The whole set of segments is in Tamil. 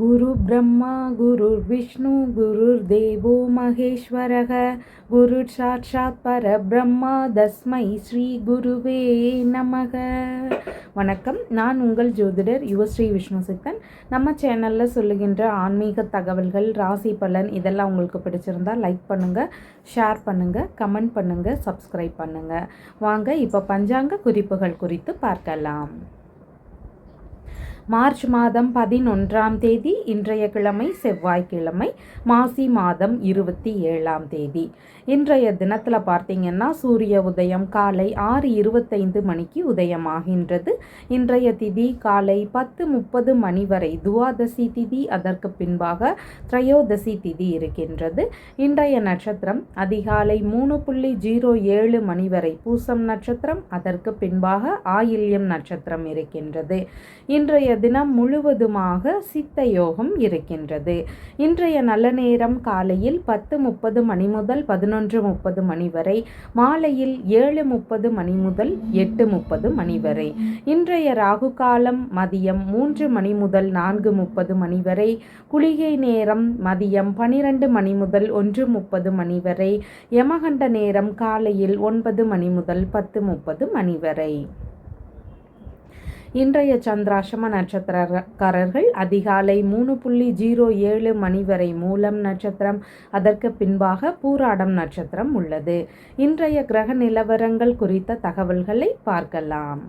குரு பிரம்மா குரு விஷ்ணு குரு தேவோ மகேஸ்வரக குரு சாட்சாத் பரபிரம்மா தஸ்மை ஸ்ரீ குருவே நமக. வணக்கம், நான் உங்கள் ஜோதிடர் யுவஸ்ரீ விஷ்ணு சித்தன். நம்ம சேனலில் சொல்லுகின்ற ஆன்மீக தகவல்கள், ராசி பலன் இதெல்லாம் உங்களுக்கு பிடிச்சிருந்தா லைக் பண்ணுங்கள், ஷேர் பண்ணுங்கள், கமெண்ட் பண்ணுங்கள், சப்ஸ்கிரைப் பண்ணுங்கள். வாங்க இப்போ பஞ்சாங்க குறிப்புகள் குறித்து பார்க்கலாம். மார்ச் மாதம் 11ஆம் தேதி, இன்றைய கிழமை செவ்வாய்க்கிழமை, மாசி மாதம் 27ஆம் தேதி. இன்றைய தினத்தில் பார்த்தீங்கன்னா சூரிய உதயம் காலை 6:25 மணிக்கு உதயமாகின்றது. இன்றைய திதி காலை 10:30 மணி வரை துவாதசி திதி, அதற்கு பின்பாக திரையோதசி திதி இருக்கின்றது. இன்றைய நட்சத்திரம் அதிகாலை 3:07 மணி வரை பூசம் நட்சத்திரம், அதற்கு பின்பாக ஆயில்யம் நட்சத்திரம் இருக்கின்றது. இன்றைய தினம் முழுவதுமாக சித்த யோகம் இருக்கின்றது. இன்றைய நல்ல நேரம் காலையில் 10:30 மணி முதல் 11:30 மணி வரை, மாலையில் 7:30 மணி முதல் 8:30 மணி வரை. இன்றைய ராகு காலம் மதியம் 3 மணி முதல் 4:30 மணி வரை, குளிகை நேரம் மதியம் 12 மணி முதல் 1:30 மணி வரை, யமகண்ட நேரம் காலையில் 9 மணி முதல் 10:30 மணி வரை. இன்றைய சந்திராஷ்டம நட்சத்திரக்காரர்கள் அதிகாலை 3:07 மணி வரை மூலம் நட்சத்திரம், அதற்கு பின்பாக பூராடம் நட்சத்திரம் உள்ளது. இன்றைய கிரக நிலவரங்கள் குறித்த தகவல்களை பார்க்கலாம்.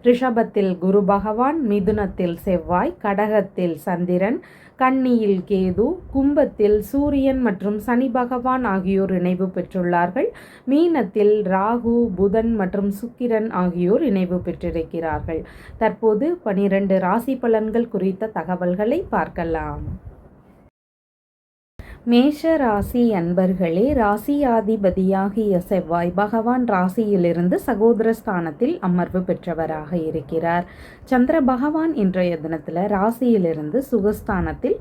ரிஷபத்தில் குரு பகவான், மிதுனத்தில் செவ்வாய், கடகத்தில் சந்திரன், கன்னியில் கேது, கும்பத்தில் சூரியன் மற்றும் சனி பகவான் ஆகியோர் இணைவு பெற்றுள்ளார்கள். மீனத்தில் ராகு, புதன் மற்றும் சுக்கிரன் ஆகியோர் இணைவு பெற்றிருக்கிறார்கள். தற்போது 12 ராசி பலன்கள் குறித்த தகவல்களை பார்க்கலாம். மேஷ ராசி அன்பர்களே, ராசியாதிபதியாகிய செவ்வாய் பகவான் ராசியிலிருந்து சகோதரஸ்தானத்தில் அமர்வு பெற்றவராக இருக்கிறார். சந்திர பகவான் இன்றைய தினத்தில் ராசியிலிருந்து சுகஸ்தானத்தில்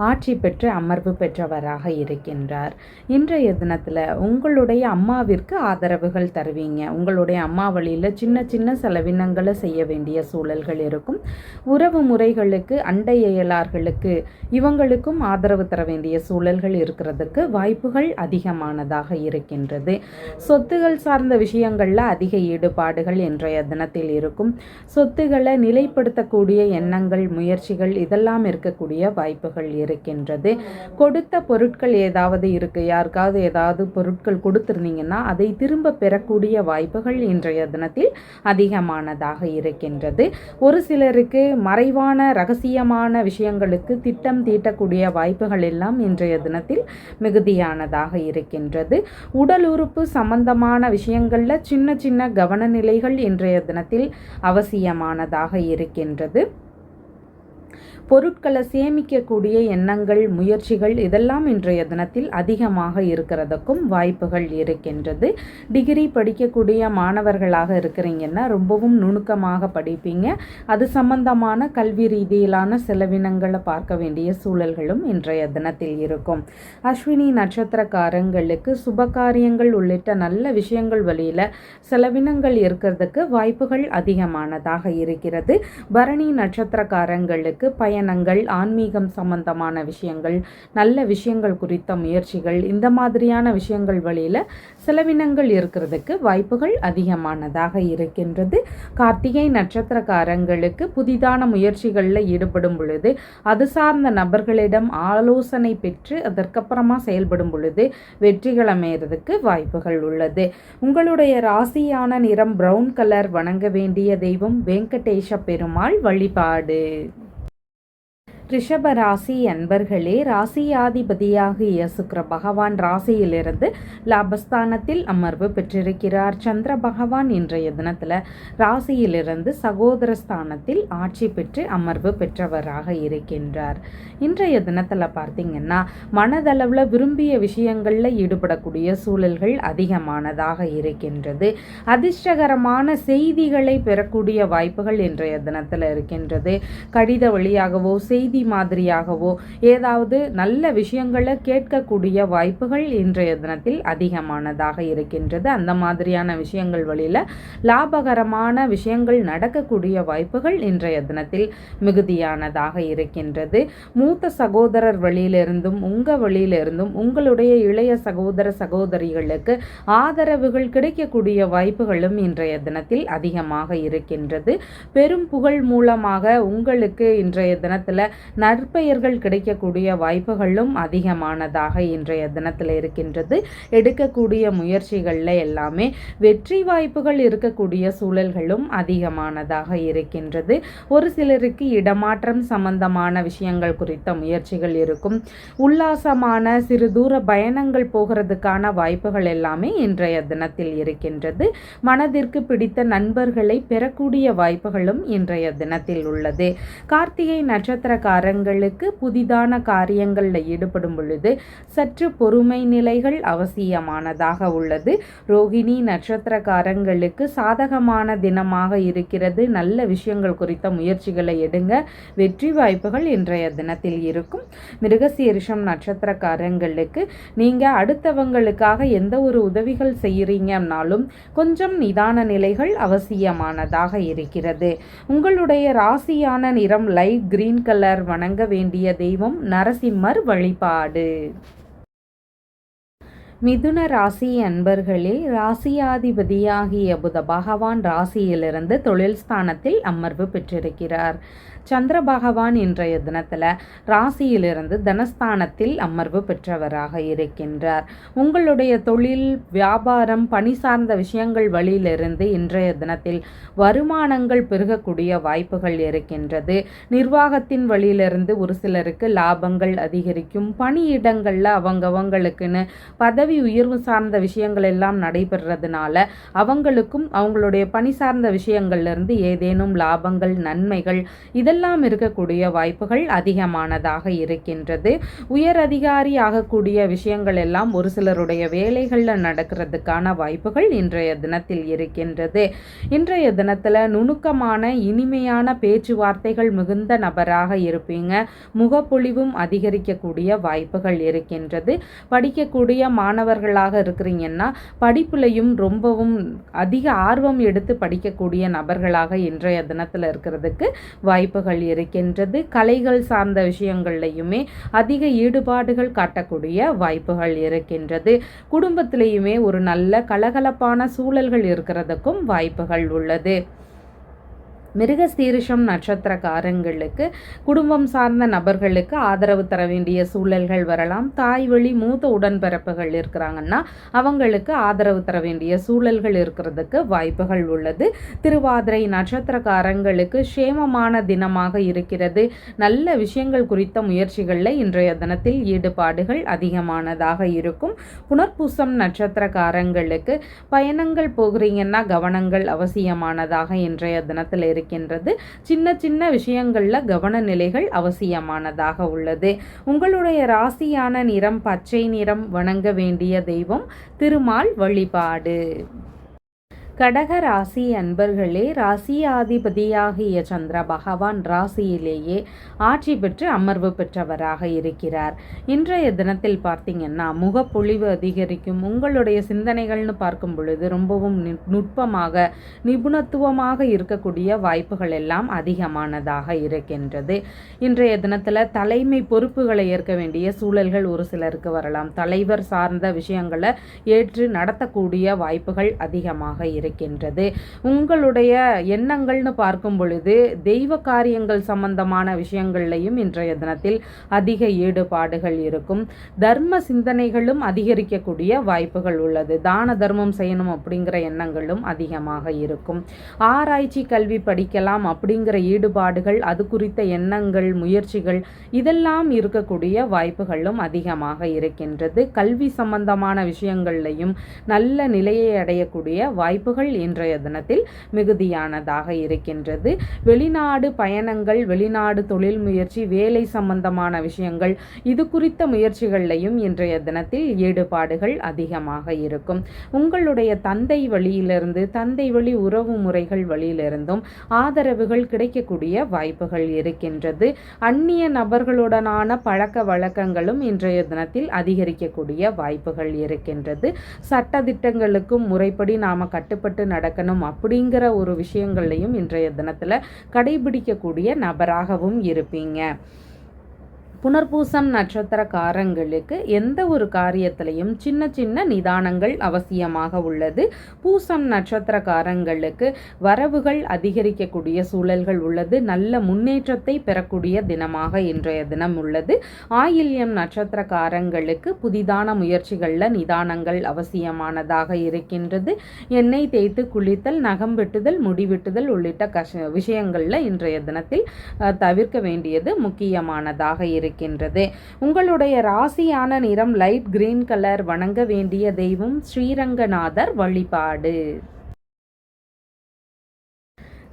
ஆட்சி பெற்று அமர்வு பெற்றவராக இருக்கின்றார். இன்றைய தினத்தில் உங்களுடைய அம்மாவிற்கு ஆதரவுகள் தருவீங்க. உங்களுடைய அம்மா வழியில் சின்ன சின்ன செலவினங்களை செய்ய வேண்டிய சூழல்கள் இருக்கும். உறவு முறைகளுக்கு, அண்டை அயலார்களுக்கு இவங்களுக்கும் ஆதரவு தர வேண்டிய சூழல்கள் இருக்கிறதுக்கு வாய்ப்புகள் அதிகமானதாக இருக்கின்றது. சொத்துகள் சார்ந்த விஷயங்கள்ல அதிக ஈடுபாடுகள் இன்றைய தினத்தில் இருக்கும். சொத்துக்களை நிலைப்படுத்தக்கூடிய எண்ணங்கள், முயற்சிகள் இதெல்லாம் இருக்கக்கூடிய வாய்ப்புகள் இருக்கின்றது. கொடுத்த பொருட்கள் ஏதாவது இருக்கு, யாருக்காவது ஏதாவது பொருட்கள் கொடுத்திருந்தீங்கன்னா அதை திரும்ப பெறக்கூடிய வாய்ப்புகள் இன்றைய தினத்தில் அதிகமானதாக இருக்கின்றது. ஒரு சிலருக்கு மறைவான ரகசியமான விஷயங்களுக்கு திட்டம் தீட்டக்கூடிய வாய்ப்புகள் எல்லாம் இன்றைய தினத்தில் மிகுதியானதாக இருக்கின்றது. உடல் உறுப்பு சம்பந்தமான விஷயங்கள்ல சின்ன சின்ன கவனநிலைகள் இன்றைய தினத்தில் அவசியமானதாக இருக்கின்றது. பொருட்களை சேமிக்கக்கூடிய எண்ணங்கள், முயற்சிகள் இதெல்லாம் இன்றைய தினத்தில் அதிகமாக இருக்கிறதுக்கும் வாய்ப்புகள் இருக்கின்றது. டிகிரி படிக்கக்கூடிய மாணவர்களாக இருக்கிறீங்கன்னா ரொம்பவும் நுணுக்கமாக படிப்பீங்க. அது சம்பந்தமான கல்வி ரீதியிலான செலவினங்களை பார்க்க வேண்டிய சூழல்களும் இன்றைய தினத்தில் இருக்கும். அஸ்வினி நட்சத்திரக்காரங்களுக்கு சுபகாரியங்கள் உள்ளிட்ட நல்ல விஷயங்கள் வழியில் செலவினங்கள் இருக்கிறதுக்கு வாய்ப்புகள் அதிகமானதாக இருக்கிறது. பரணி நட்சத்திரக்காரங்களுக்கு பயணங்கள், ஆன்மீகம் சம்பந்தமான விஷயங்கள், நல்ல விஷயங்கள் குறித்த முயற்சிகள் இந்த மாதிரியான விஷயங்கள் வழியில் செலவினங்கள் இருக்கிறதுக்கு வாய்ப்புகள் அதிகமானதாக இருக்கின்றது. கார்த்திகை நட்சத்திரக்காரங்களுக்கு புதிதான முயற்சிகளில் ஈடுபடும் பொழுது, அது சார்ந்த நபர்களிடம் ஆலோசனை பெற்று அதற்கப்புறமா செயல்படும் பொழுது வெற்றிகள் அமையறதுக்கு வாய்ப்புகள் உள்ளது. உங்களுடைய ராசியான நிறம் பிரவுன் கலர். வணங்க வேண்டிய தெய்வம் வெங்கடேஷ பெருமாள் வழிபாடு. ரிஷப ராசி அன்பர்களே, ராசியாதிபதியாகிய சுக்கிர பகவான் ராசியிலிருந்து லாபஸ்தானத்தில் அமர்வு பெற்றிருக்கிறார். சந்திர பகவான் இன்றைய தினத்தில் ராசியிலிருந்து சகோதரஸ்தானத்தில் ஆட்சி பெற்று அமர்வு பெற்றவராக இருக்கின்றார். இன்றைய தினத்தில் பார்த்தீங்கன்னா மனதளவில் விரும்பிய விஷயங்களில் ஈடுபடக்கூடிய சூழல்கள் அதிகமானதாக இருக்கின்றது. அதிர்ஷ்டகரமான செய்திகளை பெறக்கூடிய வாய்ப்புகள் இன்றைய தினத்தில் இருக்கின்றது. கடித வழியாகவோ செய்தி செய்தி மாதிரியாகவோ ஏதாவது நல்ல விஷயங்களை கேட்கக்கூடிய வாய்ப்புகள் இன்றைய தினத்தில் அதிகமானதாக இருக்கின்றது. அந்த மாதிரியான விஷயங்கள் வழியில் லாபகரமான விஷயங்கள் நடக்கக்கூடிய வாய்ப்புகள் இன்றைய தினத்தில் மிகுதியானதாக இருக்கின்றது. மூத்த சகோதரர் வழியிலிருந்தும் உங்கள் வழியிலிருந்தும் உங்களுடைய இளைய சகோதர சகோதரிகளுக்கு ஆதரவுகள் கிடைக்கக்கூடிய வாய்ப்புகளும் இன்றைய தினத்தில் அதிகமாக இருக்கின்றது. பெரும் புகழ் மூலமாக உங்களுக்கு இன்றைய தினத்தில் நற்பெயர்கள் கிடைக்கக்கூடிய வாய்ப்புகளும் அதிகமானதாக இன்றைய தினத்தில் இருக்கின்றது. எடுக்கக்கூடிய முயற்சிகளில் எல்லாமே வெற்றி வாய்ப்புகள் இருக்கக்கூடிய சூழல்களும் அதிகமானதாக இருக்கின்றது. ஒரு சிலருக்கு இடமாற்றம் சம்பந்தமான விஷயங்கள் குறித்த முயற்சிகள் இருக்கும். உல்லாசமான சிறு தூர பயணங்கள் போகிறதுக்கான வாய்ப்புகள் எல்லாமே இன்றைய தினத்தில் இருக்கின்றது. மனதிற்கு பிடித்த நண்பர்களை பெறக்கூடிய வாய்ப்புகளும் இன்றைய தினத்தில் உள்ளது. கார்த்திகை நட்சத்திரக்காரங்களுக்கு புதிதான காரியங்களில் ஈடுபடும் பொழுது சற்று பொறுமை நிலைகள் அவசியமானதாக உள்ளது. ரோகிணி நட்சத்திரக்காரங்களுக்கு சாதகமான தினமாக இருக்கிறது. நல்ல விஷயங்கள் குறித்த முயற்சிகளை எடுங்க, வெற்றி வாய்ப்புகள் இன்றைய தினத்தில் இருக்கும். மிருகசீரிஷம் நட்சத்திரக்காரங்களுக்கு நீங்கள் அடுத்தவங்களுக்காக எந்த ஒரு உதவிகள் செய்கிறீங்கன்னாலும் கொஞ்சம் நிதான நிலைகள் அவசியமானதாக இருக்கிறது. உங்களுடைய ராசியான நிறம் லைட் கிரீன் கலர். வணங்க வேண்டிய தெய்வம் நரசிம்மர் வழிபாடு. மிதுன ராசி அன்பர்களே, ராசியாதிபதியாகிய புத பகவான் ராசியிலிருந்து தொழில் ஸ்தானத்தில் அமர்வு பெற்றிருக்கிறார். சந்திர பகவான் இன்றைய தினத்தில் ராசியிலிருந்து தனஸ்தானத்தில் அமர்வு பெற்றவராக இருக்கின்றார். உங்களுடைய தொழில் வியாபாரம் பணி சார்ந்த விஷயங்கள் வழியிலிருந்து இன்றைய தினத்தில் வருமானங்கள் பெருகக்கூடிய வாய்ப்புகள் இருக்கின்றது. நிர்வாகத்தின் வழியிலிருந்து ஒரு சிலருக்கு லாபங்கள் அதிகரிக்கும். பணியிடங்களில் அவங்களுக்குன்னு பதவி உயர்வு சார்ந்த விஷயங்கள் எல்லாம் நடைபெறதுனால அவங்களுக்கும் அவங்களுடைய பணி சார்ந்த விஷயங்கள்லேருந்து ஏதேனும் லாபங்கள் நன்மைகள் இதெல்லாம் இருக்கக்கூடிய வாய்ப்புகள் அதிகமானதாக இருக்கின்றது. உயர் அதிகாரி ஆகக்கூடிய விஷயங்கள் எல்லாம் ஒரு சிலருடைய வேலைகளில் நடக்கிறதுக்கான வாய்ப்புகள் இன்றைய தினத்தில் இருக்கின்றது. இன்றைய தினத்தில் நுணுக்கமான இனிமையான பேச்சுவார்த்தைகள் மிகுந்த நபராக இருப்பீங்க. முகப்பொழிவும் அதிகரிக்கக்கூடிய வாய்ப்புகள் இருக்கின்றது. படிக்கக்கூடிய மாணவர்களாக இருக்கிறீங்கன்னா படிப்புலையும் ரொம்பவும் அதிக ஆர்வம் எடுத்து படிக்கக்கூடிய நபர்களாக இன்றைய தினத்தில் இருக்கிறதுக்கு வாய்ப்புகள் இருக்கின்றது. கலைகள் சார்ந்த விஷயங்கள்லையுமே அதிக ஈடுபாடுகள் காட்டக்கூடிய வாய்ப்புகள் இருக்கின்றது. குடும்பத்திலையுமே ஒரு நல்ல கலகலப்பான சூழல்கள் இருக்கிறதுக்கும் வாய்ப்புகள் உள்ளது. மிருகசீரிஷம் நட்சத்திரக்காரங்களுக்கு குடும்பம் சார்ந்த நபர்களுக்கு ஆதரவு தர வேண்டிய சூழல்கள் வரலாம். தாய் வழி மூத்த உடன்பிறப்புகள் இருக்கிறாங்கன்னா அவங்களுக்கு ஆதரவு தர வேண்டிய சூழல்கள் இருக்கிறதுக்கு வாய்ப்புகள் உள்ளது. திருவாதிரை நட்சத்திரக்காரங்களுக்கு சேமமான தினமாக இருக்கிறது. நல்ல விஷயங்கள் குறித்த முயற்சிகளில் இன்றைய தினத்தில் ஈடுபாடுகள் அதிகமானதாக இருக்கும். புனர்பூசம் நட்சத்திரக்காரங்களுக்கு பயணங்கள் போகிறீங்கன்னா கவனங்கள் அவசியமானதாக இன்றைய தினத்தில் இருக்கின்றது. சின்ன சின்ன விஷயங்கள்ல கவன நிலைகள் அவசியமானதாக உள்ளது. உங்களுடைய ராசியான நிறம் பச்சை நிறம். வணங்க வேண்டிய தெய்வம் திருமால் வழிபாடு. கடக ராசி அன்பர்களே, ராசியாதிபதியாகிய சந்திர பகவான் ராசியிலேயே ஆட்சி பெற்று அமர்வு பெற்றவராக இருக்கிறார். இன்றைய தினத்தில் பார்த்தீங்கன்னா முகப்பொழிவு அதிகரிக்கும். உங்களுடைய சிந்தனைகள்னு பார்க்கும் பொழுது ரொம்பவும் நுட்பமாக நிபுணத்துவமாக இருக்கக்கூடிய வாய்ப்புகள் எல்லாம் அதிகமானதாக இருக்கின்றது. இன்றைய தினத்தில் தலைமை பொறுப்புகளை ஏற்க வேண்டிய சூழல்கள் ஒரு சிலருக்கு வரலாம். தலைவர் சார்ந்த விஷயங்களை ஏற்று நடத்தக்கூடிய வாய்ப்புகள் அதிகமாக இருக்கின்றது. உங்களுடைய எண்ணங்கள்னு பார்க்கும் பொழுது தெய்வ காரியங்கள் சம்பந்தமான விஷயங்கள்லையும் இன்றைய தினத்தில் அதிக ஈடுபாடுகள் இருக்கும். தர்ம சிந்தனைகளும் அதிகரிக்கக்கூடிய வாய்ப்புகள் உள்ளது. தான தர்மம் செய்யணும் அப்படிங்கிற எண்ணங்களும் அதிகமாக இருக்கும். ஆராய்ச்சி கல்வி படிக்கலாம் அப்படிங்கிற ஈடுபாடுகள், அது குறித்த எண்ணங்கள் முயற்சிகள் இதெல்லாம் இருக்கக்கூடிய வாய்ப்புகளும் அதிகமாக இருக்கின்றது. கல்வி சம்பந்தமான விஷயங்கள்லையும் நல்ல நிலையை அடையக்கூடிய வாய்ப்புகள் வாய்ப்புகள் இன்றைய தினத்தில் மிகுதியானதாக இருக்கின்றது. வெளிநாடு பயணங்கள், வெளிநாடு தொழில் முயற்சி, வேலை சம்பந்தமான விஷயங்கள், இது குறித்த முயற்சிகளையும் இன்றைய தினத்தில் ஈடுபாடுகள் அதிகமாக இருக்கும். உங்களுடைய தந்தை வழியிலிருந்து, தந்தை வழி உறவு முறைகள் வழியிலிருந்தும் ஆதரவுகள் கிடைக்கக்கூடிய வாய்ப்புகள் இருக்கின்றது. அந்நிய நபர்களுடனான பழக்க வழக்கங்களும் இன்றைய தினத்தில் அதிகரிக்கக்கூடிய வாய்ப்புகள் இருக்கின்றது. சட்ட திட்டங்களுக்கும் முறைப்படி நாம கட்டுப்பட்டு நடக்கணும் அப்படிங்கிற ஒரு விஷயங்களையும் இன்றைய தினத்துல கடைபிடிக்கக்கூடிய நபராகவும் இருப்பீங்க. புனர்பூசம் நட்சத்திரக்காரங்களுக்கு எந்த ஒரு காரியத்திலையும் சின்ன சின்ன நிதானங்கள் அவசியமாக உள்ளது. பூசம் நட்சத்திரக்காரங்களுக்கு வரவுகள் அதிகரிக்கக்கூடிய சூழல்கள் உள்ளது. நல்ல முன்னேற்றத்தை பெறக்கூடிய தினமாக இன்றைய தினம் உள்ளது. ஆயில்யம் நட்சத்திரக்காரங்களுக்கு புதிதான முயற்சிகளில் நிதானங்கள் அவசியமானதாக இருக்கின்றது. எண்ணெய் தேய்த்து குளித்தல், நகம் வெட்டுதல், முடிவெட்டுதல் உள்ளிட்ட விஷயங்களில் இன்றைய தினத்தில் தவிர்க்க வேண்டியது முக்கியமானதாக இருக்கின்றது. உங்களுடைய ராசியான நிறம் லைட் கிரீன் கலர். வணங்க வேண்டிய தெய்வம் ஸ்ரீரங்கநாதர் வழிபாடு.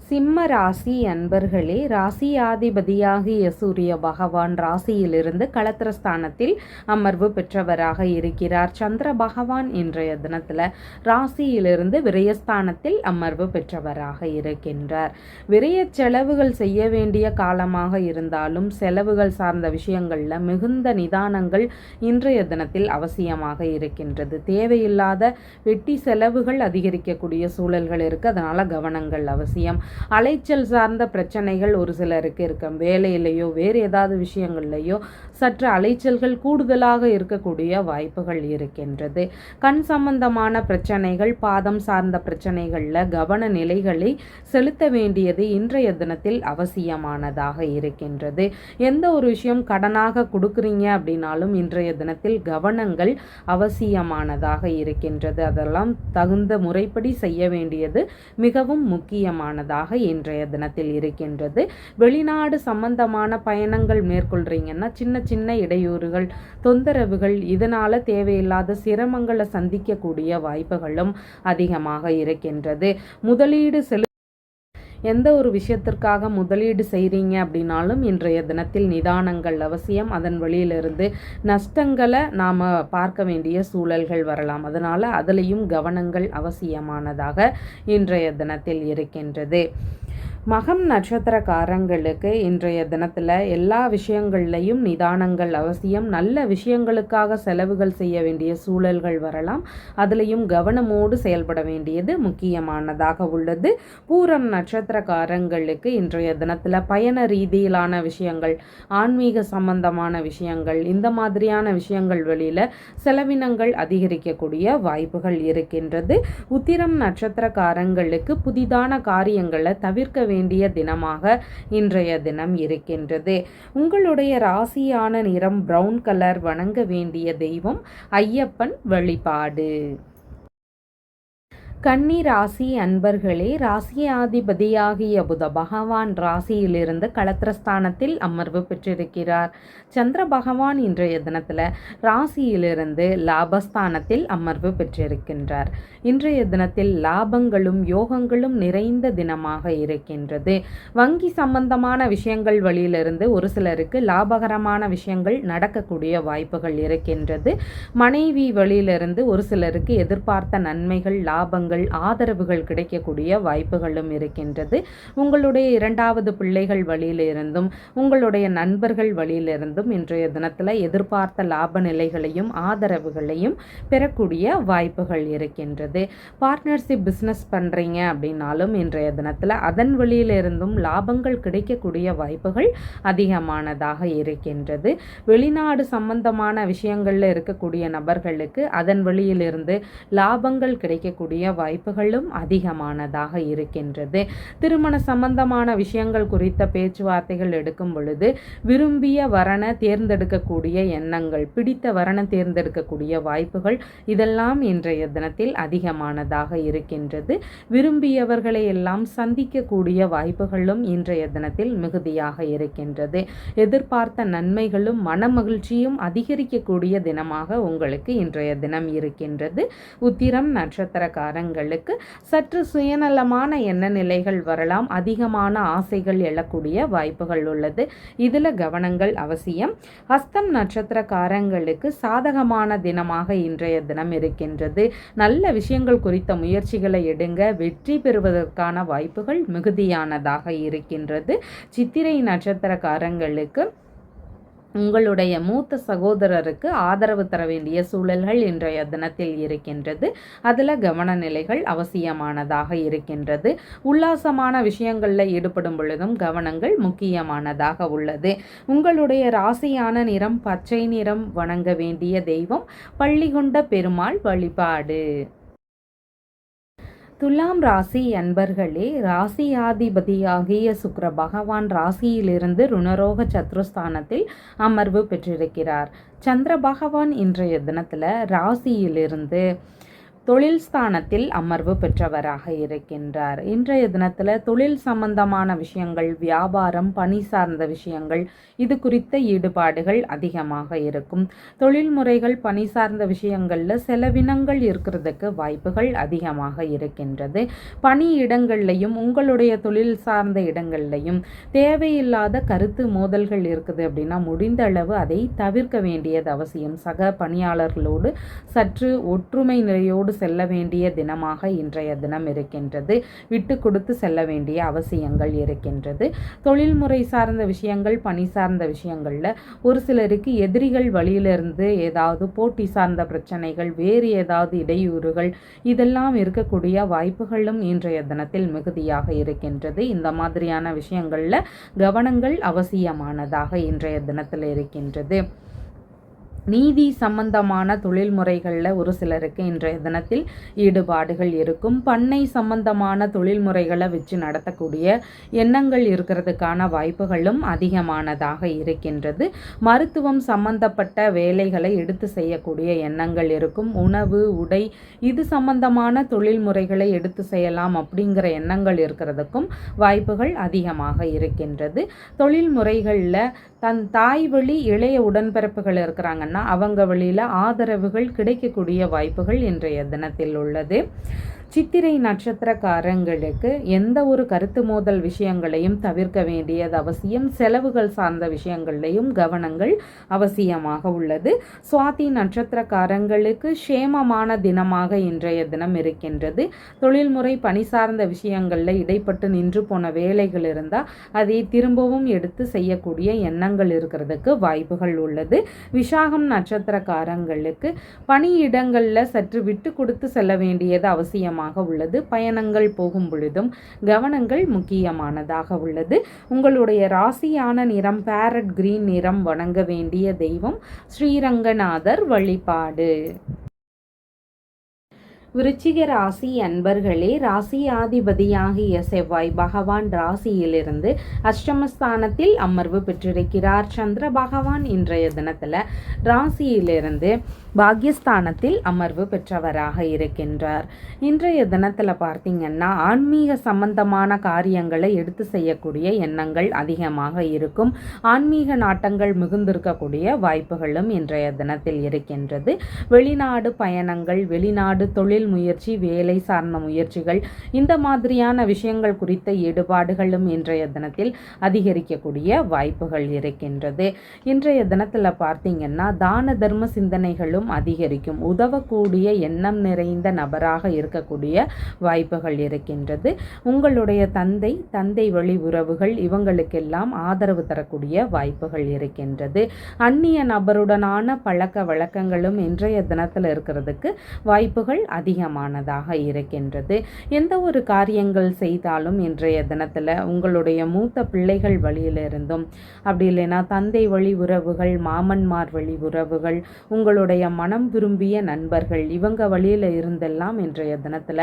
சிம்ம ராசி அன்பர்களே, ராசியாதிபதியாகிய சூரிய பகவான் ராசியிலிருந்து களத்திரஸ்தானத்தில் அமர்வு பெற்றவராக இருக்கிறார். சந்திர பகவான் இன்றைய தினத்தில் ராசியிலிருந்து விரயஸ்தானத்தில் அமர்வு பெற்றவராக இருக்கின்றார். விரய செலவுகள் செய்ய வேண்டிய காலமாக இருந்தாலும் செலவுகள் சார்ந்த விஷயங்களில் மிகுந்த நிதானங்கள் இன்றைய தினத்தில் அவசியமாக இருக்கின்றது. தேவையில்லாத வெட்டி செலவுகள் அதிகரிக்கக்கூடிய சூழல்கள் இருக்குது. அதனால் கவனங்கள் அவசியம். அலைச்சல் சார்ந்த பிரச்சனைகள் ஒரு சிலருக்கு இருக்கும். வேலையிலையோ வேறு ஏதாவது விஷயங்கள்லையோ சற்று அலைச்சல்கள் கூடுதலாக இருக்கக்கூடிய வாய்ப்புகள் இருக்கின்றது. கண் சம்பந்தமான பிரச்சனைகள், பாதம் சார்ந்த பிரச்சனைகளில் கவன நிலைகளை செலுத்த வேண்டியது இன்றைய தினத்தில் அவசியமானதாக இருக்கின்றது. எந்த ஒரு விஷயம் கடனாக கொடுக்குறீங்க அப்படின்னாலும் இன்றைய தினத்தில் கவனங்கள் அவசியமானதாக இருக்கின்றது. அதெல்லாம் தகுந்த முறைப்படி செய்ய வேண்டியது மிகவும் முக்கியமானதாக இன்றைய தினத்தில் இருக்கின்றது. வெளிநாடு சம்பந்தமான பயணங்கள் மேற்கொள்றீங்கன்னா சின்ன சின்ன இடையூறுகள், தொந்தரவுகள், இதனால தேவையில்லாத சிரமங்களை சந்திக்கக்கூடிய வாய்ப்புகளும் அதிகமாக இருக்கின்றது. முதலீடு எந்த ஒரு விஷயத்திற்காக முதலீடு செய்கிறீங்க அப்படின்னாலும் இன்றைய தினத்தில் நிதானங்கள் அவசியம். அதன் வழியிலிருந்து நஷ்டங்களை நாம் பார்க்க வேண்டிய சூழல்கள் வரலாம். அதனால் அதிலையும் கவனங்கள் அவசியமானதாக இன்றைய தினத்தில் இருக்கின்றது. மகம் நட்சத்திரக்காரங்களுக்கு இன்றைய தினத்தில் எல்லா விஷயங்கள்லையும் நிதானங்கள் அவசியம். நல்ல விஷயங்களுக்காக செலவுகள் செய்ய வேண்டிய சூழல்கள் வரலாம். அதுலேயும் கவனமோடு செயல்பட வேண்டியது முக்கியமானதாக உள்ளது. பூரம் நட்சத்திரக்காரங்களுக்கு இன்றைய தினத்தில் பயண ரீதியிலான விஷயங்கள், ஆன்மீக சம்பந்தமான விஷயங்கள், இந்த மாதிரியான விஷயங்கள் வெளியில் செலவினங்கள் அதிகரிக்கக்கூடிய வாய்ப்புகள் இருக்கின்றது. உத்திரம் நட்சத்திரக்காரங்களுக்கு புதிதான காரியங்களை தவிர்க்க வேண்டிய தினமாக இன்றைய தினம் இருக்கின்றது. உங்களுடைய ராசியான நிறம் பிரவுன் கலர். வணங்க வேண்டிய தெய்வம் ஐயப்பன் வழிபாடு. கன்னி ராசி அன்பர்களே, ராசியாதிபதியாகிய புத பகவான் ராசியிலிருந்து களத்திரஸ்தானத்தில் அமர்வு பெற்றிருக்கிறார். சந்திர பகவான் இன்றைய தினத்தில் ராசியிலிருந்து லாபஸ்தானத்தில் அமர்வு பெற்றிருக்கின்றார். இன்றைய தினத்தில் லாபங்களும் யோகங்களும் நிறைந்த தினமாக இருக்கின்றது. வங்கி சம்பந்தமான விஷயங்கள் வழியிலிருந்து ஒரு சிலருக்கு லாபகரமான விஷயங்கள் நடக்கக்கூடிய வாய்ப்புகள் இருக்கின்றது. மனைவி வழியிலிருந்து ஒரு சிலருக்கு எதிர்பார்த்த நன்மைகள், லாபங்கள், ஆதரவுகள் கிடைக்கக்கூடிய வாய்ப்புகளும் இருக்கின்றது. உங்களுடைய இரண்டாவது பிள்ளைகள் வழியிலிருந்தும் உங்களுடைய நண்பர்கள் வழியிலிருந்தும் இன்றைய தினத்தில் எதிர்பார்த்த லாப நிலைகளையும் ஆதரவுகளையும் பெறக்கூடிய வாய்ப்புகள் இருக்கின்றது. பார்ட்னர்ஷிப் பிஸ்னஸ் பண்ணுறீங்க அப்படின்னாலும் இன்றைய தினத்தில் அதன் வழியிலிருந்தும் லாபங்கள் கிடைக்கக்கூடிய வாய்ப்புகள் அதிகமானதாக இருக்கின்றது. வெளிநாடு சம்பந்தமான விஷயங்களில் இருக்கக்கூடிய நபர்களுக்கு அதன் வழியிலிருந்து லாபங்கள் கிடைக்கக்கூடிய வாய்ப்புகளும் அதிகமானதாக இருக்கின்றது. திருமண சம்பந்தமான விஷயங்கள் குறித்த பேச்சுவார்த்தைகள் எடுக்கும் பொழுது விரும்பிய வரண தேர்ந்தெடுக்கக்கூடிய எண்ணங்கள், பிடித்த வரண தேர்ந்தெடுக்கக்கூடிய வாய்ப்புகள், இதெல்லாம் இன்றைய தினத்தில் அதிகமானதாக இருக்கின்றது. விரும்பியவர்களை எல்லாம் சந்திக்கக்கூடிய வாய்ப்புகளும் இன்றைய தினத்தில் மிகுதியாக இருக்கின்றது. எதிர்பார்த்த நன்மைகளும் மனமகிழ்ச்சியும் அதிகரிக்கக்கூடிய தினமாக உங்களுக்கு இன்றைய தினம் இருக்கின்றது. உத்திரம் நட்சத்திரக்காரங்க நட்சத்திரக்காரங்களுக்கு சற்று சுயநலமான எண்ண நிலைகள் வரலாம். அதிகமான ஆசைகள் எழக்கூடிய வாய்ப்புகள் உள்ளது. இதில் கவனங்கள் அவசியம். ஹஸ்தம் நட்சத்திரக்காரங்களுக்கு சாதகமான தினமாக இன்றைய தினம் இருக்கின்றது. நல்ல விஷயங்கள் குறித்த முயற்சிகளை எடுங்க. வெற்றி பெறுவதற்கான வாய்ப்புகள் மிகுதியானதாக இருக்கின்றது. சித்திரை நட்சத்திரக்காரங்களுக்கு உங்களுடைய மூத்த சகோதரருக்கு ஆதரவு தர வேண்டிய சூழல்கள் இன்றைய தினத்தில் இருக்கின்றது. அதில் கவன நிலைகள் அவசியமானதாக இருக்கின்றது. உல்லாசமான விஷயங்களில் ஈடுபடும் பொழுதும் கவனங்கள் முக்கியமானதாக உள்ளது. உங்களுடைய ராசியான நிறம் பச்சை நிறம். வணங்க வேண்டிய தெய்வம் பள்ளிகொண்ட பெருமாள் வழிபாடு. துலாம் ராசி அன்பர்களே, ராசியாதிபதியாகிய சுக்கிர பகவான் ராசியிலிருந்து ருணரோக சத்ருஸ்தானத்தில் அமர்வு பெற்றிருக்கிறார். சந்திர பகவான் இன்றைய தினத்தில் ராசியிலிருந்து தொழில் ஸ்தானத்தில் அமர்வு பெற்றவராக இருக்கின்றார். இன்றைய தினத்தில் தொழில் சம்பந்தமான விஷயங்கள், வியாபாரம், பணி சார்ந்த விஷயங்கள், இது குறித்த ஈடுபாடுகள் அதிகமாக இருக்கும். தொழில் முறைகள், பணி சார்ந்த விஷயங்களில் செலவினங்கள் இருக்கிறதுக்கு வாய்ப்புகள் அதிகமாக இருக்கின்றது. பணி இடங்கள்லையும் உங்களுடைய தொழில் சார்ந்த இடங்கள்லையும் தேவையில்லாத கருத்து மோதல்கள் இருக்குது அப்படின்னா முடிந்த அளவு அதை தவிர்க்க வேண்டியது அவசியம். சக பணியாளர்களோடு சற்று ஒற்றுமை நிலையோடு செல்ல வேண்டிய தினமாக இன்றைய தினம் இருக்கின்றது. விட்டு கொடுத்து செல்ல வேண்டிய அவசியங்கள் இருக்கின்றது. தொழில்முறை சார்ந்த விஷயங்கள், பணி சார்ந்த விஷயங்கள்ல ஒரு சிலருக்கு எதிரிகள் வழியிலிருந்து ஏதாவது போட்டி சார்ந்த பிரச்சனைகள், வேறு ஏதாவது இடையூறுகள், இதெல்லாம் இருக்கக்கூடிய வாய்ப்புகளும் இன்றைய தினத்தில் மிகுதியாக இருக்கின்றது. இந்த மாதிரியான விஷயங்கள்ல கவனங்கள் அவசியமானதாக இன்றைய தினத்தில் இருக்கின்றது. நீதி சம்பந்தமான தொழில் முறைகளில் ஒரு சிலருக்கு இன்றைய தினத்தில் ஈடுபாடுகள் இருக்கும். பண்ணை சம்பந்தமான தொழில் முறைகளை வச்சு நடத்தக்கூடிய எண்ணங்கள் இருக்கிறதுக்கான வாய்ப்புகளும் அதிகமானதாக இருக்கின்றது. மருத்துவம் சம்பந்தப்பட்ட வேலைகளை எடுத்து செய்யக்கூடிய எண்ணங்கள் இருக்கும். உணவு, உடை, இது சம்பந்தமான தொழில் முறைகளை எடுத்து செய்யலாம் அப்படிங்கிற எண்ணங்கள் இருக்கிறதுக்கும் வாய்ப்புகள் அதிகமாக இருக்கின்றது. தொழில் முறைகளில் தன் தாய் வழி இளைய உடன்பிறப்புகள் இருக்கிறாங்கன்னா அவங்க வழியில் ஆதரவுகள் கிடைக்கக்கூடிய வாய்ப்புகள் இன்றைய தினத்தில் உள்ளது. சித்திரை நட்சத்திரக்காரங்களுக்கு எந்த ஒரு கருத்து மோதல் விஷயங்களையும் தவிர்க்க வேண்டியது அவசியம். செலவுகள் சார்ந்த விஷயங்களையும் கவனங்கள் அவசியமாக உள்ளது. சுவாதி நட்சத்திரக்காரங்களுக்கு சேமமான தினமாக இன்றைய தினம் இருக்கின்றது. தொழில்முறை பணி சார்ந்த விஷயங்களில் இடைப்பட்டு நின்று போன வேலைகள் இருந்தால் அதை திரும்பவும் எடுத்து செய்யக்கூடிய எண்ணங்கள் இருக்கிறதுக்கு வாய்ப்புகள் உள்ளது. விசாகம் நட்சத்திரக்காரங்களுக்கு பணியிடங்களில் சற்று விட்டு கொடுத்து செல்ல வேண்டியது அவசியமாக உள்ளது. பயணங்கள் போகும் பொழுதும் கவனங்கள் முக்கியமானதாக உள்ளது. உங்களுடைய ராசியான நிறம் பேரட் கிரீன் நிறம். வணங்க வேண்டிய தெய்வம் ஸ்ரீரங்கநாதர் வழிபாடு. விருச்சிக ராசி அன்பர்களே, ராசியாதிபதியாகிய செவ்வாய் பகவான் ராசியிலிருந்து அஷ்டமஸ்தானத்தில் அமர்வு பெற்றிருக்கிறார். சந்திர பகவான் இன்றைய தினத்தில் ராசியிலிருந்து பாக்யஸ்தானத்தில் அமர்வு பெற்றவராக இருக்கின்றார். இன்றைய தினத்தில் பார்த்தீங்கன்னா ஆன்மீக சம்பந்தமான காரியங்களை எடுத்து செய்யக்கூடிய எண்ணங்கள் அதிகமாக இருக்கும். ஆன்மீக நாட்டங்கள் மிகுந்திருக்கக்கூடிய வாய்ப்புகளும் இன்றைய தினத்தில் இருக்கின்றது. வெளிநாடு பயணங்கள், வெளிநாடு தொழில் முயற்சி, வேலை சார்ந்த முயற்சிகள், இந்த மாதிரியான விஷயங்கள் குறித்த ஈடுபாடுகளும் இன்றைய தினத்தில் அதிகரிக்கக்கூடிய வாய்ப்புகள் இருக்கின்றது. இன்றைய தினத்தில் பார்த்தீங்கன்னா தான தர்ம சிந்தனைகளும் அதிகரிக்கும். உதவக்கூடிய எண்ணம் நிறைந்த நபராக இருக்கக்கூடிய வாய்ப்புகள் இருக்கின்றது. உங்களுடைய தந்தை வழி உறவுகள், இவங்களுக்கெல்லாம் ஆதரவு தரக்கூடிய வாய்ப்புகள் இருக்கின்றது. அந்நிய நபருடனான பழக்க வழக்கங்களும் இன்றைய தினத்தில் இருக்கிறதுக்கு வாய்ப்புகள் அதிகமானதாக இருக்கின்றது. எந்த ஒரு காரியங்கள் செய்தாலும் இன்றைய தினத்தில் உங்களுடைய மூத்த பிள்ளைகள் வழியிலிருந்தும், அப்படி இல்லைன்னா தந்தை வழி உறவுகள், மாமன்மார் வழி உறவுகள், உங்களுடைய மனம் விரும்பிய நண்பர்கள், இவங்க வழியில் இருந்தெல்லாம் இன்றைய தினத்தில்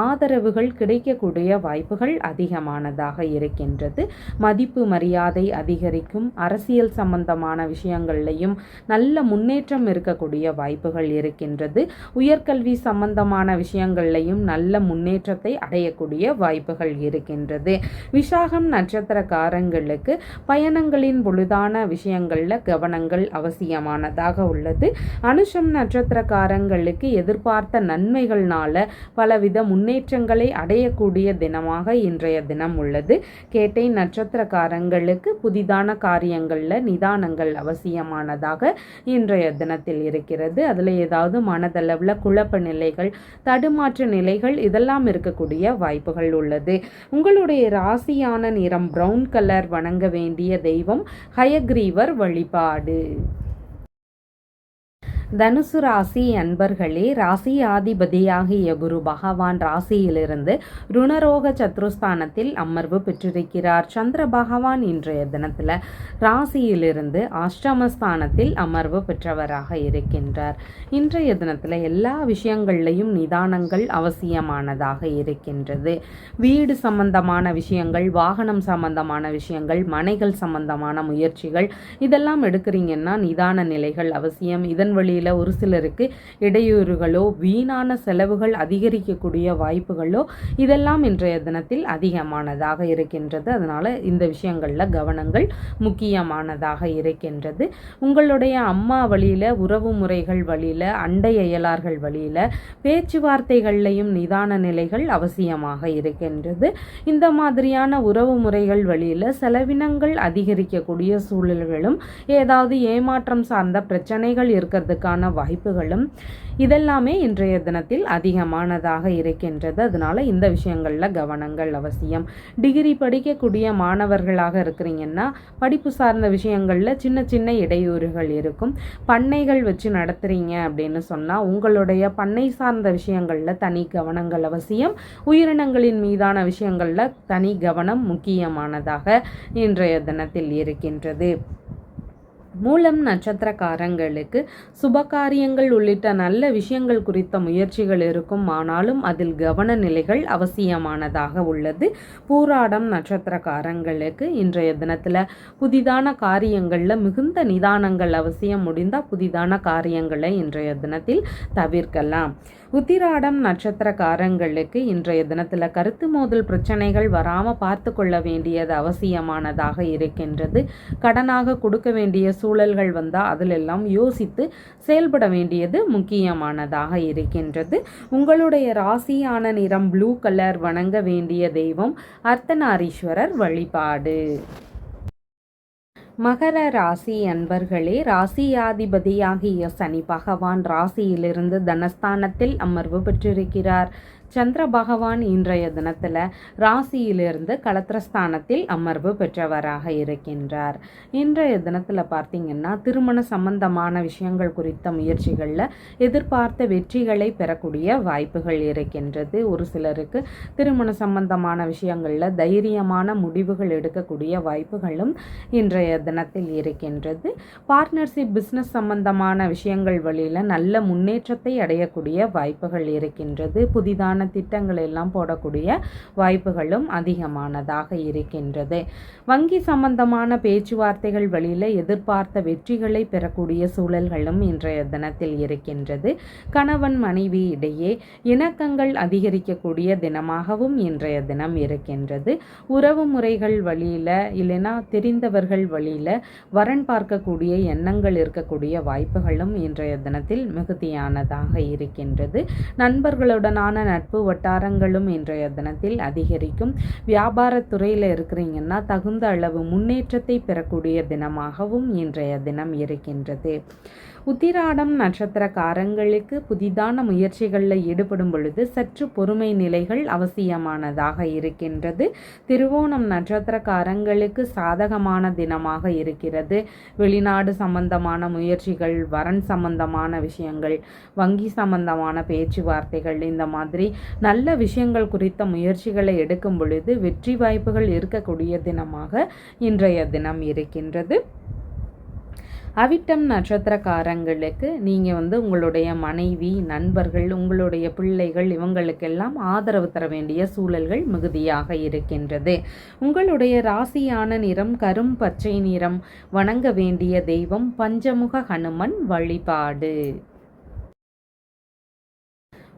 ஆதரவுகள் கிடைக்கக்கூடிய வாய்ப்புகள் அதிகமானதாக இருக்கின்றது. மதிப்பு மரியாதை அதிகரிக்கும். அரசியல் சம்பந்தமான விஷயங்கள்லையும் நல்ல முன்னேற்றம் இருக்கக்கூடிய வாய்ப்புகள் இருக்கின்றது. உயர்கல்வி சம்பந்தமான விஷயங்கள்லையும் நல்ல முன்னேற்றத்தை அடையக்கூடிய வாய்ப்புகள் இருக்கின்றது. விசாகம் நட்சத்திரக்காரங்களுக்கு பயணங்களின் பொழுதான விஷயங்களில் கவனங்கள் அவசியமானதாக உள்ளது. புனர்பூசம் நட்சத்திரக்காரங்களுக்கு எதிர்பார்த்த நன்மைகள்னால பலவித முன்னேற்றங்களை அடையக்கூடிய தினமாக இன்றைய தினம் உள்ளது. கேட்டை நட்சத்திரக்காரங்களுக்கு புதிதான காரியங்களில் நிதானங்கள் அவசியமானதாக இன்றைய தினத்தில் இருக்கிறது. அதில் ஏதாவது மனதளவில் குழப்ப நிலைகள், தடுமாற்ற நிலைகள் இதெல்லாம் இருக்கக்கூடிய வாய்ப்புகள் உள்ளது. உங்களுடைய ராசியான நிறம் பிரவுன் கலர். வணங்க வேண்டிய தெய்வம் ஹயக்ரீவர் வழிபாடு. தனுசு ராசி அன்பர்களே, ராசி ஆதிபதியாகிய குரு பகவான் ராசியிலிருந்து ருணரோக சத்ருஸ்தானத்தில் அமர்வு பெற்றிருக்கிறார். சந்திர பகவான் இன்றைய தினத்தில் ராசியிலிருந்து அஷ்டமஸ்தானத்தில் அமர்வு பெற்றவராக இருக்கின்றார். இன்றைய தினத்தில் எல்லா விஷயங்கள்லையும் நிதானங்கள் அவசியமானதாக இருக்கின்றது. வீடு சம்பந்தமான விஷயங்கள், வாகனம் சம்பந்தமான விஷயங்கள், மனைகள் சம்பந்தமான முயற்சிகள் இதெல்லாம் எடுக்கிறீங்கன்னா நிதான நிலைகள் அவசியம். இதன் வழி ஒரு சிலருக்கு இடையூறுகளோ வீணான செலவுகள் அதிகரிக்கக்கூடிய வாய்ப்புகளோ இதெல்லாம் இன்றைய தினத்தில் அதிகமானதாக இருக்கின்றது. அதனால இந்த விஷயங்கள்ல கவனங்கள் முக்கியமானதாக இருக்கின்றது. உங்களுடைய அம்மா வழியில, உறவு முறைகள் வழியில, அண்டை அயலார்கள் வழியில பேச்சுவார்த்தைகள்லையும் நிதான நிலைகள் அவசியமாக இருக்கின்றது. இந்த மாதிரியான உறவு முறைகள் வழியில செலவினங்கள் அதிகரிக்கக்கூடிய சூழல்களும், ஏதாவது ஏமாற்றம் சார்ந்த பிரச்சனைகள் இருக்கிறதுக்கு வாய்ப்புகளும் இதெல்லாமே இன்றைய தினத்தில் அதிகமானதாக இருக்கின்றது. அதனால இந்த விஷயங்கள்ல கவனங்கள் அவசியம். டிகிரி படிக்கக்கூடிய மாணவர்களாக இருக்கிறீங்கன்னா படிப்பு சார்ந்த விஷயங்கள்ல சின்ன சின்ன இடையூறுகள் இருக்கும். பண்ணைகள் வச்சு நடத்துறீங்க அப்படின்னு சொன்னா உங்களுடைய பண்ணை சார்ந்த விஷயங்கள்ல தனி கவனங்கள் அவசியம். உயிரினங்களின் மீதான விஷயங்கள்ல தனி கவனம் முக்கியமானதாக இன்றைய தினத்தில் இருக்கின்றது. மூலம் நட்சத்திரக்காரங்களுக்கு சுபகாரியங்கள் உள்ளிட்ட நல்ல விஷயங்கள் குறித்த முயற்சிகள் இருக்கும். ஆனாலும் அதில் கவன நிலைகள் அவசியமானதாக உள்ளது. பூராடம் நட்சத்திரக்காரங்களுக்கு இன்றைய தினத்தில் புதிதான காரியங்களில் மிகுந்த நிதானங்கள் அவசியம். முடிந்தால் புதிதான காரியங்களை இன்றைய தினத்தில் தவிர்க்கலாம். உத்திராடம் நட்சத்திரக்காரங்களுக்கு இன்றைய தினத்தில் கருத்து மோதல் பிரச்சனைகள் வராமல் பார்த்து கொள்ள வேண்டியது அவசியமானதாக இருக்கின்றது. கடனாக கொடுக்க வேண்டிய சூழல்கள் வந்தால் அதிலெல்லாம் யோசித்து செயல்பட வேண்டியது முக்கியமானதாக இருக்கின்றது. உங்களுடைய ராசியான நிறம் ப்ளூ கலர். வணங்க வேண்டிய தெய்வம் அர்த்தநாரீஸ்வரர் வழிபாடு. மகர ராசி அன்பர்களே, ராசியாதிபதியாகிய சனி பகவான் ராசியிலிருந்து தனஸ்தானத்தில் அமர்வு பெற்றிருக்கிறார். சந்திர பகவான் இன்றைய தினத்தில் ராசியிலிருந்து களத்திரஸ்தானத்தில் அமர்வு பெற்றவராக இருக்கின்றார். இன்றைய தினத்தில் பார்த்தீங்கன்னா திருமண சம்பந்தமான விஷயங்கள் குறித்த முயற்சிகளில் எதிர்பார்த்த வெற்றிகளை பெறக்கூடிய வாய்ப்புகள் இருக்கின்றது. ஒரு சிலருக்கு திருமண சம்பந்தமான விஷயங்களில் தைரியமான முடிவுகள் எடுக்கக்கூடிய வாய்ப்புகளும் இன்றைய தினத்தில் இருக்கின்றது. பார்ட்னர்ஷிப் பிஸ்னஸ் சம்பந்தமான விஷயங்கள் வழியில் நல்ல முன்னேற்றத்தை அடையக்கூடிய வாய்ப்புகள் இருக்கின்றது. புதிதான திட்டங்கள் எல்லாம் போடக்கூடிய வாய்ப்புகளும் அதிகமானதாக இருக்கின்றது. வங்கி சம்பந்தமான பேச்சுவார்த்தைகள் வழியில் எதிர்பார்த்த வெற்றிகளை பெறக்கூடிய சூழல்களும் இன்றைய தினத்தில் இருக்கின்றது. கணவன் மனைவி இடையே இணக்கங்கள் அதிகரிக்கக்கூடிய தினமாகவும் இன்றைய தினம் இருக்கின்றது. உறவு முறைகள் வழியில் இல்லைன்னா தெரிந்தவர்கள் வழியில் வரன் பார்க்கக்கூடிய எண்ணங்கள் இருக்கக்கூடிய வாய்ப்புகளும் இன்றைய தினத்தில் மிகுதியானதாக இருக்கின்றது. நண்பர்களுடனான நட்பு வட்டாரங்களும் இன்றைய தினத்தில் அதிகரிக்கும். வியாபாரத்துறையில் இருக்கிறீங்கன்னா தகுந்த அளவு முன்னேற்றத்தை பெறக்கூடிய தினமாகவும் இன்றைய தினம் இருக்கின்றது. உத்திராடம் நட்சத்திரக்காரங்களுக்கு புதிதான முயற்சிகளில் ஈடுபடும் பொழுது சற்று பொறுமை நிலைகள் அவசியமானதாக இருக்கின்றது. திருவோணம் நட்சத்திரக்காரங்களுக்கு சாதகமான தினமாக இருக்கிறது. வெளிநாடு சம்பந்தமான முயற்சிகள், வரன் சம்பந்தமான விஷயங்கள், வங்கி சம்பந்தமான பேச்சுவார்த்தைகள் இந்த மாதிரி நல்ல விஷயங்கள் குறித்த முயற்சிகளை எடுக்கும் பொழுது வெற்றி வாய்ப்புகள் இருக்கக்கூடிய தினமாக இன்றைய தினம் இருக்கின்றது. அவிட்டம் நட்சத்திரக்காரங்களுக்கு நீங்கள் உங்களுடைய மனைவி, நண்பர்கள், உங்களுடைய பிள்ளைகள் இவங்களுக்கெல்லாம் ஆதரவு தர வேண்டிய சூழல்கள் மிகுதியாக இருக்கின்றது. உங்களுடைய ராசியான நிறம் கரும் பச்சை நிறம். வணங்க வேண்டிய தெய்வம் பஞ்சமுக ஹனுமன் வழிபாடு.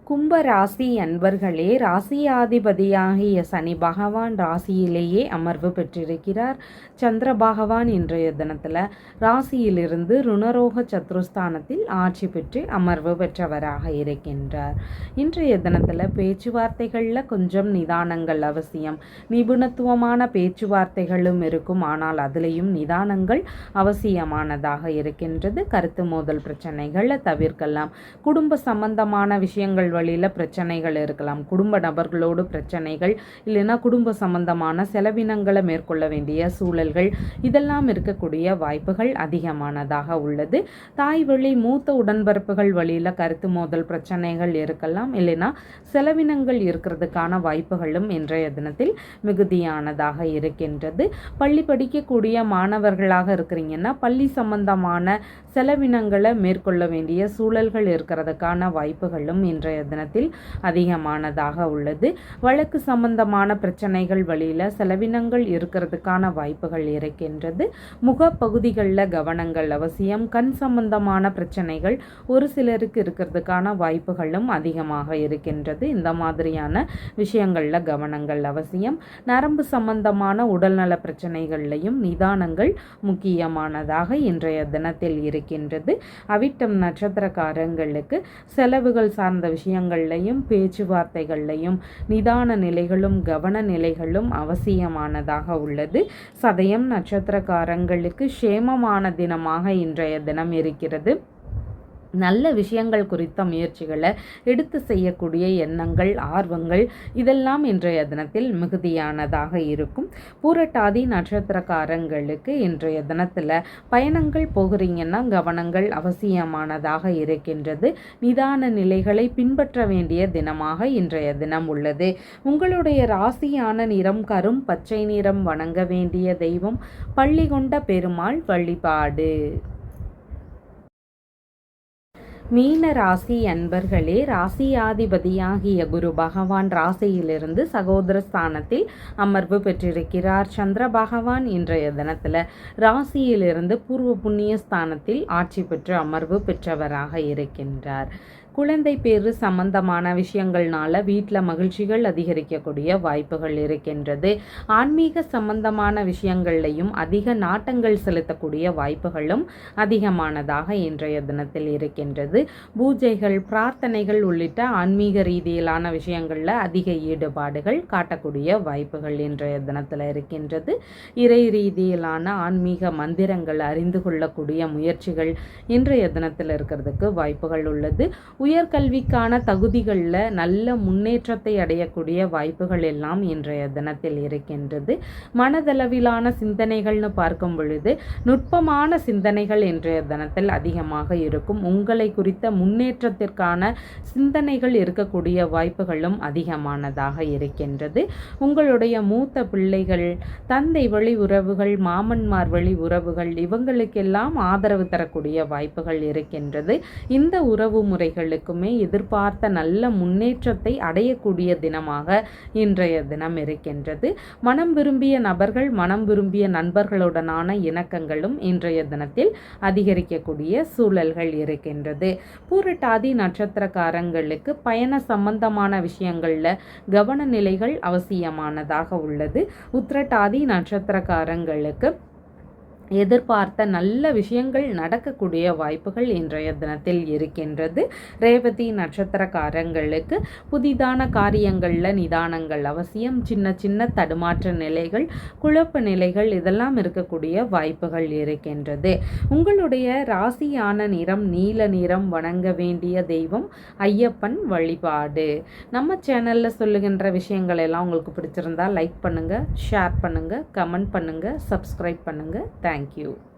கும்ப ராசி அன்பர்களே, ராசியாதிபதியாகிய சனி பகவான் ராசியிலேயே அமர்வு பெற்றிருக்கிறார். சந்திர பகவான் இன்றைய தினத்தில் ராசியிலிருந்து ருணரோக சத்ருஸ்தானத்தில் ஆட்சி பெற்று அமர்வு பெற்றவராக இருக்கின்றார். இன்றைய தினத்தில் பேச்சுவார்த்தைகளில் கொஞ்சம் நிதானங்கள் அவசியம். நிபுணத்துவமான பேச்சுவார்த்தைகளும் இருக்கும், ஆனால் அதிலேயும் நிதானங்கள் அவசியமானதாக இருக்கின்றது. கருத்து மோதல் பிரச்சனைகளை தவிர்க்கலாம். குடும்ப சம்பந்தமான விஷயங்கள் வழியில் பிரச்சனைகள் இருக்கலாம். குடும்ப நபர்களோடு பிரச்சனைகள், இல்லைன்னா குடும்ப சம்பந்தமான செலவினங்களை மேற்கொள்ள வேண்டிய சூழல்கள், இதெல்லாம் இருக்கக்கூடிய வாய்ப்புகள் அதிகமானதாக உள்ளது. தாய் வழி மூத்த உடன்பிறப்புகள் வழியில் கருத்து மோதல் பிரச்சனைகள் இருக்கலாம், இல்லைன்னா செலவினங்கள் இருக்கிறதுக்கான வாய்ப்புகளும் இன்றைய தினத்தில் மிகுதியானதாக இருக்கின்றது. பள்ளி படிக்கக்கூடிய மாணவர்களாக இருக்கிறீங்கன்னா பள்ளி சம்பந்தமான செலவினங்களை மேற்கொள்ள வேண்டிய சூழல்கள் இருக்கிறதுக்கான வாய்ப்புகளும் இன்றைய தினத்தில் அதிகமானதாக உள்ளது. வழக்கு சம்பந்தமான பிரச்சனைகள் வழியில் செலவினங்கள் இருக்கிறதுக்கான வாய்ப்புகள் இருக்கின்றது. முகப்பகுதிகளில் கவனங்கள் அவசியம். கண் சம்பந்தமான பிரச்சனைகள் ஒரு சிலருக்கு இருக்கிறதுக்கான வாய்ப்புகளும் அதிகமாக இருக்கின்றது. இந்த மாதிரியான விஷயங்களில் கவனங்கள் அவசியம். நரம்பு சம்பந்தமான உடல்நல பிரச்சனைகள்லையும் நிதானங்கள் முக்கியமானதாக இன்றைய தினத்தில் இருக்கின்றது. அவிட்டம் நட்சத்திரக்காரங்களுக்கு செலவுகள் சார்ந்த விஷயங்கள்லையும் பேச்சுவார்த்தைகள்லையும் நிதான நிலைகளும் கவன நிலைகளும் அவசியமானதாக உள்ளது. சதயம் நட்சத்திரக்காரங்களுக்கு சேமமான தினமாக இன்றைய தினம் இருக்கிறது. நல்ல விஷயங்கள் குறித்த முயற்சிகளை எடுத்து செய்யக்கூடிய எண்ணங்கள், ஆர்வங்கள், இதெல்லாம் இன்றைய தினத்தில் மிகுதியானதாக இருக்கும். பூரட்டாதி நட்சத்திரக்காரங்களுக்கு இன்றைய தினத்தில் பயணங்கள் போகிறீங்கன்னா கவனங்கள் அவசியமானதாக இருக்கின்றது. நிதான நிலைகளை பின்பற்ற வேண்டிய தினமாக இன்றைய தினம் உள்ளது. உங்களுடைய ராசியான நிறம் கரும் பச்சை நிறம். வணங்க வேண்டிய தெய்வம் பள்ளிகொண்ட பெருமாள் வழிபாடு. மீன ராசி அன்பர்களே, ராசியாதிபதியாகிய குரு பகவான் ராசியிலிருந்து சகோதர ஸ்தானத்தில் அமர்வு பெற்றிருக்கிறார். சந்திர பகவான் இன்றைய தினத்தில் ராசியிலிருந்து பூர்வ புண்ணிய ஸ்தானத்தில் ஆட்சி பெற்று அமர்வு பெற்றவராக இருக்கின்றார். குழந்தை பேரு சம்பந்தமான விஷயங்கள்னால வீட்டில் மகிழ்ச்சிகள் அதிகரிக்கக்கூடிய வாய்ப்புகள் இருக்கின்றது. ஆன்மீக சம்பந்தமான விஷயங்கள்லையும் அதிக நாட்டங்கள் செலுத்தக்கூடிய வாய்ப்புகளும் அதிகமானதாக இன்றைய தினத்தில் இருக்கின்றது. பூஜைகள், பிரார்த்தனைகள் உள்ளிட்ட ஆன்மீக ரீதியிலான விஷயங்களில் அதிக ஈடுபாடுகள் காட்டக்கூடிய வாய்ப்புகள் இன்றைய தினத்தில் இருக்கின்றது. இறை ரீதியிலான ஆன்மீக மந்திரங்கள் அறிந்து கொள்ளக்கூடிய முயற்சிகள் இன்றைய தினத்தில் இருக்கிறதுக்கு வாய்ப்புகள் உள்ளது. உயர்கல்விக்கான தகுதிகளில் நல்ல முன்னேற்றத்தை அடையக்கூடிய வாய்ப்புகள் எல்லாம் இன்றைய தினத்தில் இருக்கின்றது. மனதளவிலான சிந்தனைகள்னு பார்க்கும் பொழுது நுட்பமான சிந்தனைகள் இன்றைய தினத்தில் அதிகமாக இருக்கும். உங்களை குறித்த முன்னேற்றத்திற்கான சிந்தனைகள் இருக்கக்கூடிய வாய்ப்புகளும் அதிகமானதாக இருக்கின்றது. உங்களுடைய மூத்த பிள்ளைகள், தந்தை வழி உறவுகள், மாமன்மார் வழி உறவுகள், இவங்களுக்கெல்லாம் ஆதரவு தரக்கூடிய வாய்ப்புகள் இருக்கின்றது. இந்த உறவு முறைகள் எதிர்பார்த்த நல்ல முன்னேற்றத்தை அடையக்கூடிய தினமாக இன்றைய தினம் இருக்கின்றது. மனம் விரும்பிய நபர்கள், மனம் விரும்பிய நண்பர்களுடனான இணக்கங்களும் இன்றைய தினத்தில் அதிகரிக்கக்கூடிய சூழல்கள் இருக்கின்றது. பூரட்டாதி நட்சத்திரக்காரங்களுக்கு பயண சம்பந்தமான விஷயங்கள்ல கவன நிலைகள் அவசியமானதாக உள்ளது. உத்திரட்டாதி நட்சத்திரக்காரங்களுக்கு எதிர்பார்த்த நல்ல விஷயங்கள் நடக்கக்கூடிய வாய்ப்புகள் இன்றைய தினத்தில் இருக்கின்றது. ரேவதி நட்சத்திரக்காரங்களுக்கு புதிதான காரியங்களில் நிதானங்கள் அவசியம். சின்ன சின்ன தடுமாற்ற நிலைகள், குழப்ப நிலைகள், இதெல்லாம் இருக்கக்கூடிய வாய்ப்புகள் இருக்கின்றது. உங்களுடைய ராசியான நிறம் நீல நிறம். வணங்க வேண்டிய தெய்வம் ஐயப்பன் வழிபாடு. நம்ம சேனலில் சொல்லுகின்ற விஷயங்கள் எல்லாம் உங்களுக்கு பிடிச்சிருந்தா லைக் பண்ணுங்கள், ஷேர் பண்ணுங்கள், கமெண்ட் பண்ணுங்கள், சப்ஸ்கிரைப் பண்ணுங்கள். Thank you.